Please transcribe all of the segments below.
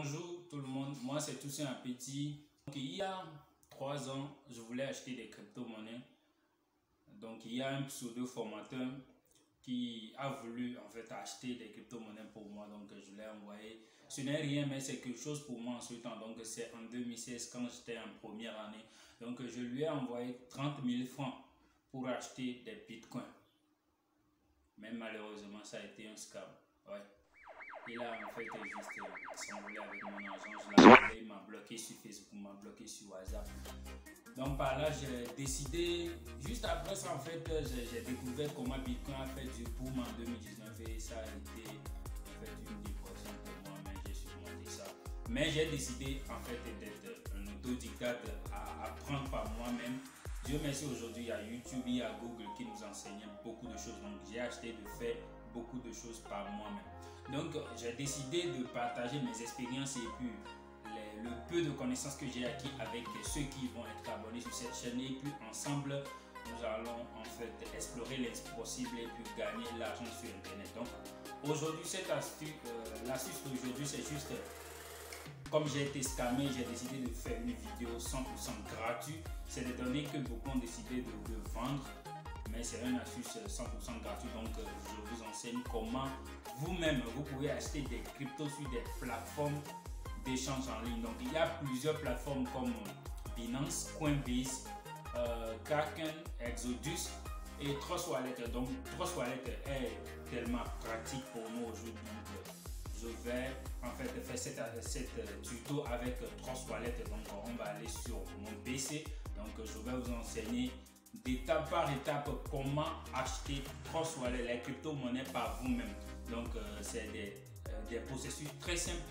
Bonjour tout le monde, moi c'est Toussaint Appétit. Donc, il y a 3 ans, je voulais acheter des crypto-monnaies. Donc il y a un pseudo-formateur qui a voulu en fait acheter des crypto-monnaies pour moi. Donc je l'ai envoyé. Ce n'est rien mais c'est quelque chose pour moi en ce temps. Donc c'est en 2016 quand j'étais en première année. Donc je lui ai envoyé 30 000 francs pour acheter des bitcoins. Mais malheureusement ça a été un scam. Ouais. Il a en fait juste s'envolé avec mon argent, je l'ai appelé, il m'a bloqué sur Facebook, il m'a bloqué sur WhatsApp. Donc par là, j'ai décidé, juste après ça en fait, j'ai découvert comment Bitcoin a fait du boom en 2019 et ça a été en fait une dépression pour moi, mais j'ai surmonté ça. Mais j'ai décidé en fait d'être un autodidacte, à apprendre par moi-même. Dieu merci, aujourd'hui il y a YouTube, il y a Google qui nous enseigne beaucoup de choses. Donc j'ai acheté de faire beaucoup de choses par moi-même. Donc j'ai décidé de partager mes expériences et puis le peu de connaissances que j'ai acquis avec ceux qui vont être abonnés sur cette chaîne. Et puis ensemble, nous allons en fait explorer l'impossible et puis gagner l'argent sur Internet. Donc aujourd'hui, cette astuce, l'astuce d'aujourd'hui, c'est juste, comme j'ai été scammé, j'ai décidé de faire une vidéo 100% gratuite. C'est des données que beaucoup ont décidé de vendre. Mais c'est une astuce 100% gratuite, donc je vous enseigne comment vous-même vous pouvez acheter des cryptos sur des plateformes d'échange en ligne. Donc il y a plusieurs plateformes comme Binance, Coinbase, Kraken, Exodus et Trust Wallet. Donc Trust Wallet est tellement pratique pour nous aujourd'hui. Donc je vais en fait faire cette tuto avec Trust Wallet. Donc on va aller sur mon PC. Donc je vais vous enseigner d'étape par étape comment acheter Trust Wallet, les crypto-monnaies par vous-même. Donc c'est des processus très simples.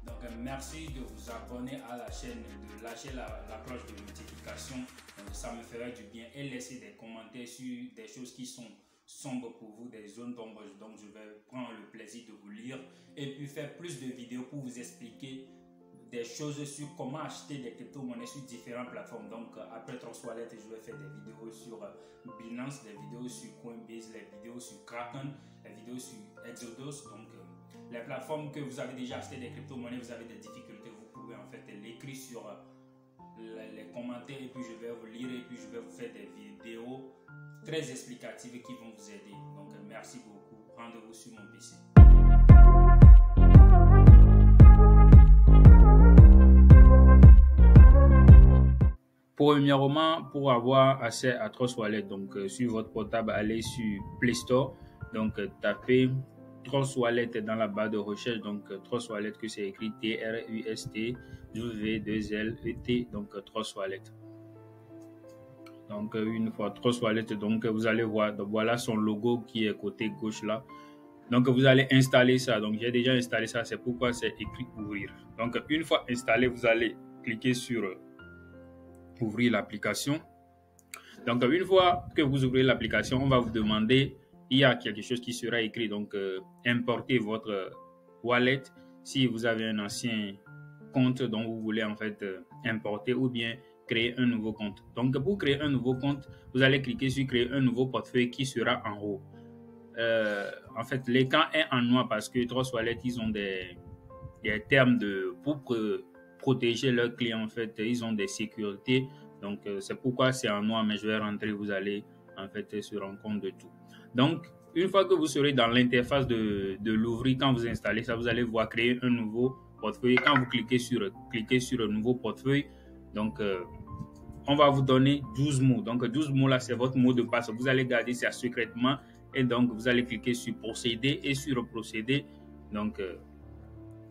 Donc merci de vous abonner à la chaîne, de lâcher la cloche de notification. Donc, ça me ferait du bien et laisser des commentaires sur des choses qui sont sombres pour vous, des zones d'ombre. Donc je vais prendre le plaisir de vous lire et puis faire plus de vidéos pour vous expliquer des choses sur comment acheter des crypto-monnaies sur différentes plateformes. Donc après Trust Wallet, je vais faire des vidéos sur Binance, des vidéos sur Coinbase, les vidéos sur Kraken, les vidéos sur Exodus. Donc les plateformes que vous avez déjà acheté des crypto-monnaies, vous avez des difficultés, vous pouvez en fait l'écrire sur les commentaires et puis je vais vous lire et puis je vais vous faire des vidéos très explicatives qui vont vous aider. Donc merci beaucoup, rendez-vous sur mon PC. Premièrement, pour avoir accès à Trust Wallet, donc sur votre portable, allez sur Play Store, donc tapez Trust Wallet dans la barre de recherche, donc Trust Wallet que c'est écrit T-R-U-S-T W-2-L-E-T, donc Trust Wallet. Donc une fois Trust Wallet, donc vous allez voir, donc voilà son logo qui est côté gauche là. Donc vous allez installer ça, donc j'ai déjà installé ça, c'est pourquoi c'est écrit ouvrir. Donc une fois installé, vous allez cliquer sur ouvrir l'application. Donc une fois que vous ouvrez l'application, on va vous demander, il y a quelque chose qui sera écrit, donc importez votre wallet si vous avez un ancien compte dont vous voulez en fait importer ou bien créer un nouveau compte. Donc pour créer un nouveau compte, vous allez cliquer sur créer un nouveau portefeuille qui sera en haut. En fait l'écran est en noir parce que Trust Wallet ils ont des termes pour protéger leurs clients. En fait ils ont des sécurités, donc c'est pourquoi c'est en noir, mais je vais rentrer, vous allez en fait se rendre compte de tout. Donc une fois que vous serez dans l'interface de l'ouvrir, quand vous installez ça, vous allez voir créer un nouveau portefeuille. Quand vous cliquez sur un nouveau portefeuille, donc on va vous donner 12 mots. Donc 12 mots là, c'est votre mot de passe, vous allez garder ça secrètement et donc vous allez cliquer sur procéder et sur procéder. Donc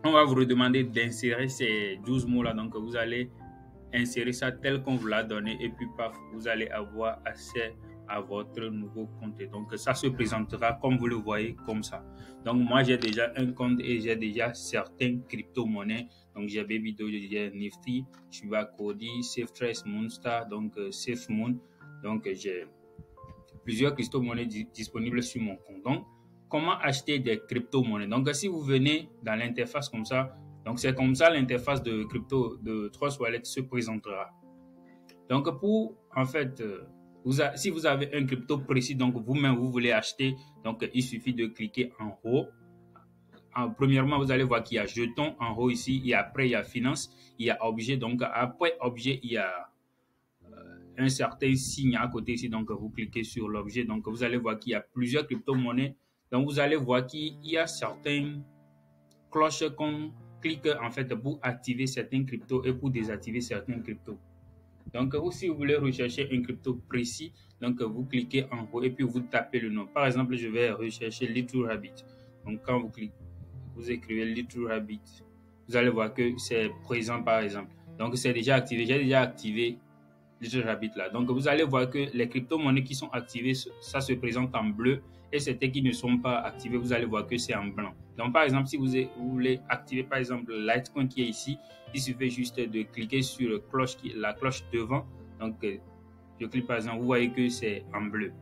on va vous redemander d'insérer ces 12 mots là, donc vous allez insérer ça tel qu'on vous l'a donné et puis paf, vous allez avoir accès à votre nouveau compte. Donc ça se présentera comme vous le voyez comme ça. Donc moi j'ai déjà un compte et j'ai déjà certaines crypto-monnaies. Donc j'ai Babydojo, j'ai Nifty, Shiba Cody, SafeTrace, Moonstar, donc SafeMoon. Donc j'ai plusieurs crypto-monnaies disponibles sur mon compte. Donc comment acheter des crypto-monnaies? Donc si vous venez dans l'interface comme ça, donc c'est comme ça l'interface de crypto de Trust Wallet se présentera. Donc pour en fait si vous avez un crypto précis, donc vous-même vous voulez acheter, donc il suffit de cliquer en haut premièrement, vous allez voir qu'il y a jetons en haut ici, et après, il y a finance, il y a objet. Donc, après objet, il y a un certain signe à côté ici. Donc, vous cliquez sur l'objet. Donc, vous allez voir qu'il y a plusieurs crypto-monnaies. Donc, vous allez voir qu'il y a certaines cloches qu'on clique en fait pour activer certains cryptos et pour désactiver certains cryptos. Donc, si vous voulez rechercher un crypto précis, donc vous cliquez en haut et puis vous tapez le nom. Par exemple, je vais rechercher Little Rabbit. Donc, quand vous cliquez, vous écrivez Little Rabbit, vous allez voir que c'est présent par exemple. Donc, c'est déjà activé. J'ai déjà activé Little Rabbit là. Donc, vous allez voir que les crypto-monnaies qui sont activées, ça se présente en bleu. Et certaines qui ne sont pas activées, vous allez voir que c'est en blanc. Donc, par exemple, si vous voulez activer, par exemple, Litecoin qui est ici, il suffit juste de cliquer sur la cloche devant. Donc, je clique par exemple, vous voyez que c'est en bleu.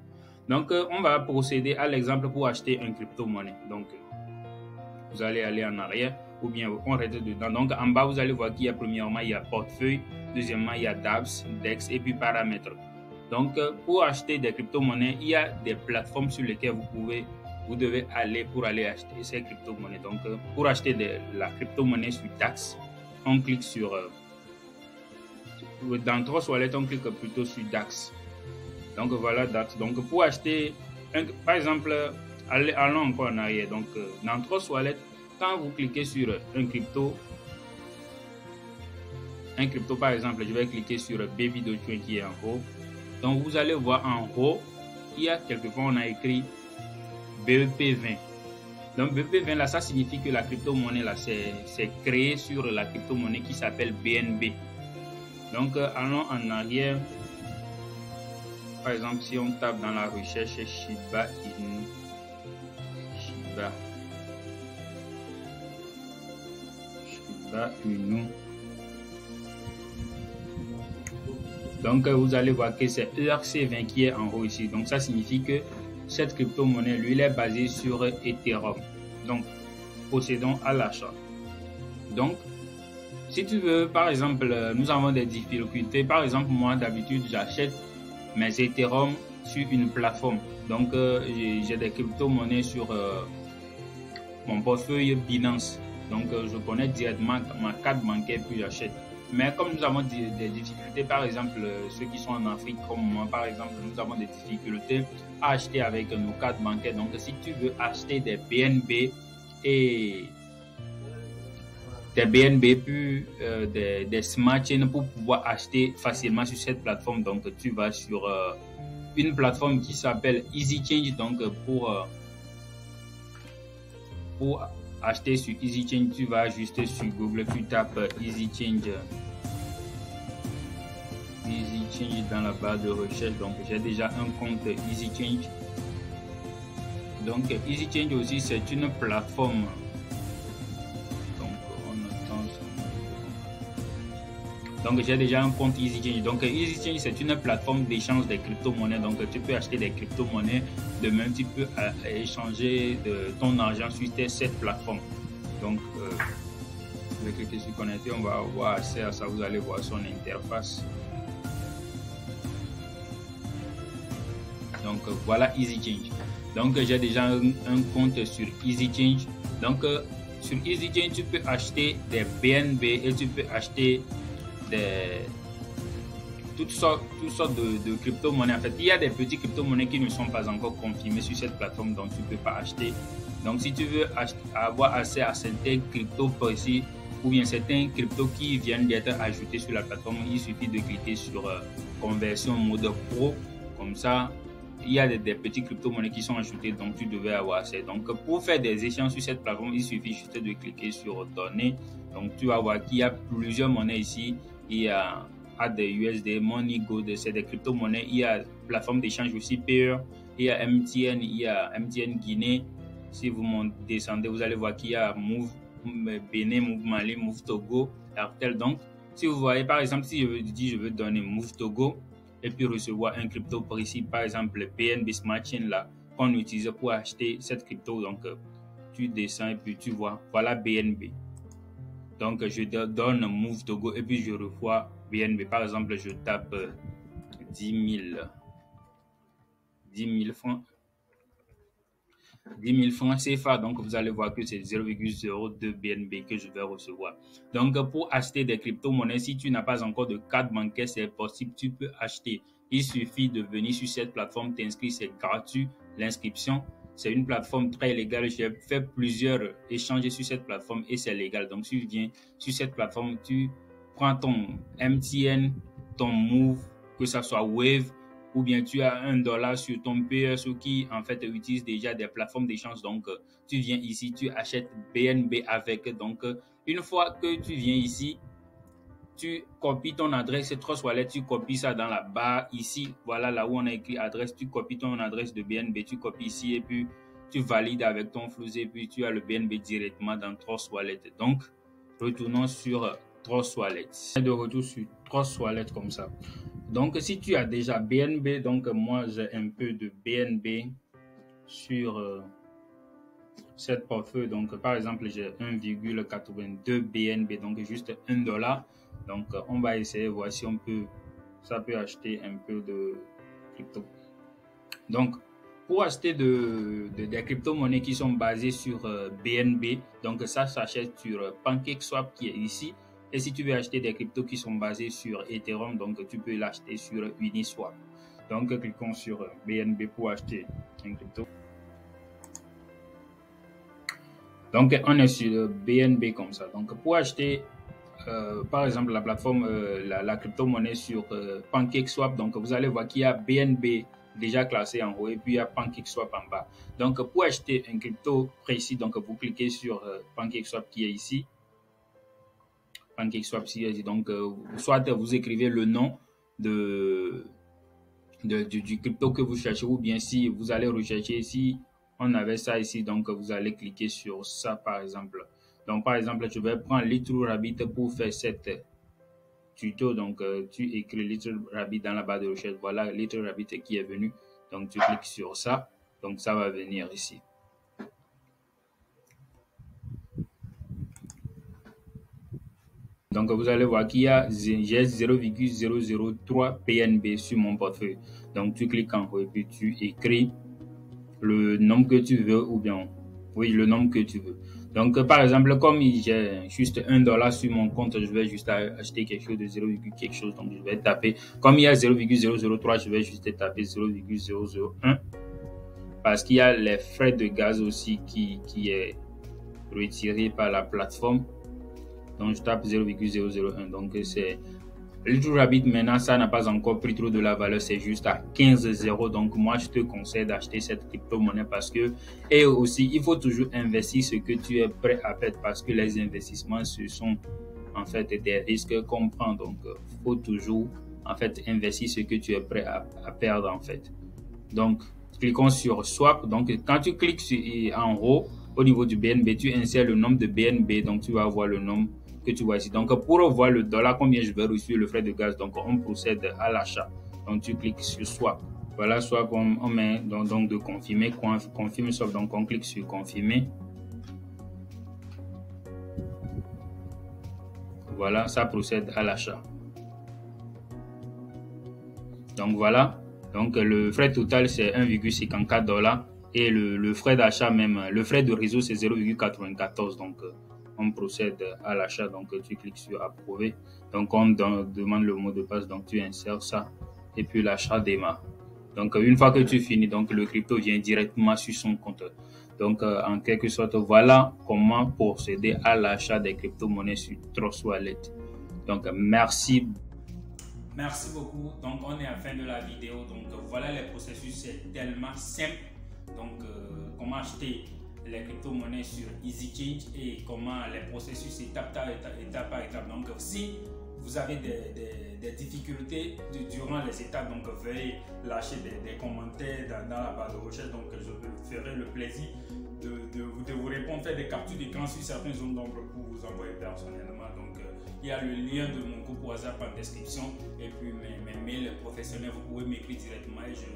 Donc, on va procéder à l'exemple pour acheter un crypto-monnaie. Donc, vous allez aller en arrière ou bien on reste dedans. Donc, en bas, vous allez voir qu'il y a premièrement, il y a portefeuille. Deuxièmement, il y a DApps, DEX et puis paramètres. Donc, pour acheter des crypto-monnaies, il y a des plateformes sur lesquelles vous devez aller pour aller acheter ces crypto-monnaies. Donc, pour acheter la crypto-monnaie sur DAX, on clique sur... dans Trust Wallet, on clique plutôt sur DAX. Donc, voilà DAX. Donc, pour acheter, par exemple, allons encore en arrière. Donc, dans Trust Wallet, quand vous cliquez sur un crypto, par exemple, je vais cliquer sur Baby Dogecoin qui est en haut. Donc, vous allez voir en haut, il y a quelquefois, on a écrit BEP20. Donc, BEP20, là, ça signifie que la crypto-monnaie, là, c'est créé sur la crypto-monnaie qui s'appelle BNB. Donc, allons en arrière. Par exemple, si on tape dans la recherche Shiba Inu. Shiba Inu. Donc, vous allez voir que c'est ERC20 qui est en haut ici. Donc, ça signifie que cette crypto-monnaie, lui, elle est basée sur Ethereum. Donc, procédons à l'achat. Donc, si tu veux, par exemple, nous avons des difficultés. Par exemple, moi, d'habitude, j'achète mes Ethereum sur une plateforme. Donc, j'ai des crypto-monnaies sur mon portefeuille Binance. Donc, je connais directement ma carte bancaire puis j'achète. Mais comme nous avons des difficultés, par exemple, ceux qui sont en Afrique comme moi, par exemple, nous avons des difficultés à acheter avec nos cartes bancaires. Donc, si tu veux acheter des BNB et puis des smart chains pour pouvoir acheter facilement sur cette plateforme, donc tu vas sur une plateforme qui s'appelle EasyChange. Donc, pour acheter sur EasyChange, tu vas juste sur Google, tu tapes EasyChange dans la barre de recherche. Donc, j'ai déjà un compte EasyChange. Donc, EasyChange aussi, c'est une plateforme. Donc, j'ai déjà un compte EasyChange. Donc, EasyChange, c'est une plateforme d'échange des crypto-monnaies. Donc, tu peux acheter des crypto-monnaies. De même, tu peux échanger ton argent sur cette plateforme. Donc, je vais cliquer sur connecter. On va avoir accès à ça. Vous allez voir son interface. Donc, voilà EasyChange. Donc, j'ai déjà un compte sur EasyChange. Donc, sur EasyChange, tu peux acheter des BNB et tu peux acheter toutes sortes de crypto-monnaies. En fait, il y a des petits crypto-monnaies qui ne sont pas encore confirmées sur cette plateforme, donc tu ne peux pas acheter. Donc, si tu veux avoir accès à certains cryptos précis ou bien certains cryptos qui viennent d'être ajoutés sur la plateforme, il suffit de cliquer sur conversion mode pro. Comme ça, il y a des petits crypto-monnaies qui sont ajoutées, donc tu devais avoir accès. Donc, pour faire des échanges sur cette plateforme, il suffit juste de cliquer sur données. Donc, tu vas voir qu'il y a plusieurs monnaies ici. Il y a ADUSD, MoneyGold, c'est des crypto-monnaies. Il y a plateforme d'échange aussi, Payer. Il y a MTN, il y a MTN Guinée. Si vous descendez, vous allez voir qu'il y a Move Bénin, Move Mali, Move Togo, Airtel. Donc, si vous voyez, par exemple, si je veux donner Move Togo et puis recevoir un crypto précis, par exemple, le BNB Smart Chain là, qu'on utilise pour acheter cette crypto. Donc, tu descends et puis tu vois, voilà BNB. Donc, je donne Move Togo et puis je reçois BNB. Par exemple, je tape 10 000 francs. 10 000 francs CFA. Donc, vous allez voir que c'est 0,02 BNB que je vais recevoir. Donc, pour acheter des crypto-monnaies, si tu n'as pas encore de carte bancaire, c'est possible, tu peux acheter. Il suffit de venir sur cette plateforme, t'inscrire, c'est gratuit. L'inscription, c'est une plateforme très légale. J'ai fait plusieurs échanges sur cette plateforme et c'est légal. Donc, si tu viens sur cette plateforme, tu prends ton MTN, ton Move, que ça soit Wave, ou bien tu as $1 sur ton PSO qui en fait utilise déjà des plateformes d'échange. Donc, tu viens ici, tu achètes BNB avec. Donc, une fois que tu viens ici, tu copies ton adresse Trust Wallet, tu copies ça dans la barre ici. Voilà là où on a écrit adresse. Tu copies ton adresse de BNB, tu copies ici et puis tu valides avec ton flux et puis tu as le BNB directement dans Trust Wallet. Donc, retournons sur Trust Wallet. De retour sur Trust Wallet comme ça. Donc, si tu as déjà BNB, donc moi j'ai un peu de BNB sur cette portefeuille. Donc, par exemple, j'ai 1,82 BNB, donc juste $1. Donc, on va essayer, voir si ça peut acheter un peu de crypto. Donc, pour acheter des crypto-monnaies qui sont basées sur BNB, donc ça s'achète sur PancakeSwap qui est ici. Et si tu veux acheter des cryptos qui sont basés sur Ethereum, donc tu peux l'acheter sur Uniswap. Donc, cliquons sur BNB pour acheter un crypto. Donc, on est sur BNB comme ça. Donc, pour acheter, par exemple, la plateforme, la crypto-monnaie sur PancakeSwap, donc vous allez voir qu'il y a BNB déjà classé en haut et puis il y a PancakeSwap en bas. Donc, pour acheter un crypto précis, donc vous cliquez sur PancakeSwap qui est ici. PancakeSwap ici. Donc, soit vous écrivez le nom du crypto que vous cherchez, ou bien si vous allez rechercher ici, on avait ça ici, donc vous allez cliquer sur ça par exemple. Donc, par exemple, je vais prendre LittleRabbit pour faire cette tuto. Donc, tu écris LittleRabbit dans la barre de recherche. Voilà LittleRabbit qui est venu. Donc, tu cliques sur ça. Donc, ça va venir ici. Donc, vous allez voir qu'il y a 0,003 PNB sur mon portefeuille. Donc, tu cliques en haut et puis tu écris le nombre que tu veux ou bien, oui, le nombre que tu veux. Donc, par exemple, comme j'ai juste $1 sur mon compte, je vais juste acheter quelque chose de 0, quelque chose. Donc, je vais taper, comme il y a 0,003, je vais juste taper 0,001 parce qu'il y a les frais de gaz aussi qui est retiré par la plateforme. Donc, je tape 0,001. Donc, c'est LittleRabbit. Maintenant, ça n'a pas encore pris trop de la valeur. C'est juste à 15,0. Donc, moi, je te conseille d'acheter cette crypto-monnaie parce que, et aussi, il faut toujours investir ce que tu es prêt à perdre parce que les investissements, ce sont en fait des risques qu'on prend. Donc, il faut toujours en fait investir ce que tu es prêt à perdre en fait. Donc, cliquons sur Swap. Donc, quand tu cliques en haut, au niveau du BNB, tu insères le nombre de BNB. Donc, tu vas avoir le nombre que tu vois ici. Donc, pour voir le dollar, combien je vais reçu le frais de gaz, donc on procède à l'achat. Donc, tu cliques sur Swap. Voilà, Swap, on met donc de confirmer, confirme Swap. Donc, on clique sur confirmer. Voilà, ça procède à l'achat. Donc, voilà. Donc, le frais total, c'est $1,54 et le frais d'achat même, le frais de réseau, c'est 0,94. Donc, on procède à l'achat. Donc, tu cliques sur approuver. Donc, on demande le mot de passe. Donc, tu insères ça et puis l'achat démarre. Donc, une fois que tu finis, donc le crypto vient directement sur son compte. Donc, en quelque sorte, voilà comment procéder à l'achat des crypto-monnaies sur Trust Wallet. Donc, merci. Merci beaucoup. Donc, on est à la fin de la vidéo. Donc, voilà les processus. C'est tellement simple. Donc, comment acheter les crypto-monnaies sur EasyChange et comment les processus étape par étape. Donc, si vous avez des difficultés durant les étapes, donc veuillez lâcher des commentaires dans la barre de recherche. Donc, je me ferai le plaisir de vous répondre, faire des captures d'écran sur certaines zones d'ombre pour vous envoyer personnellement. Donc, il y a le lien de mon groupe WhatsApp en description et puis mes mails professionnels, vous pouvez m'écrire directement et je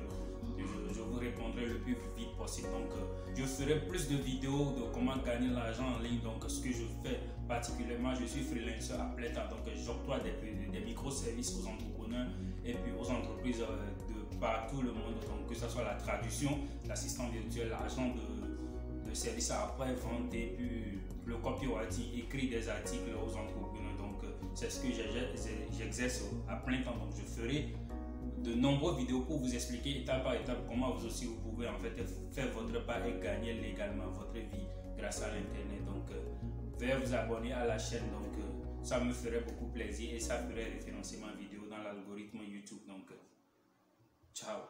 vous répondrai le plus vite possible. Donc, je ferai plus de vidéos de comment gagner l'argent en ligne. Donc, ce que je fais particulièrement, je suis freelancer à plein temps. Donc, j'octroie des microservices aux entrepreneurs et puis aux entreprises de partout le monde. Donc, que ce soit la traduction, l'assistant virtuel, l'agent le service après-vente et puis le copywriting, écrire des articles aux entrepreneurs. Donc c'est ce que j'exerce à plein temps. Donc je ferai de nombreuses vidéos pour vous expliquer étape par étape comment vous aussi vous pouvez en fait faire votre part et gagner légalement votre vie grâce à l'internet. Donc veuillez vous abonner à la chaîne, donc ça me ferait beaucoup plaisir et ça ferait référencer ma vidéo dans l'algorithme YouTube. Donc ciao.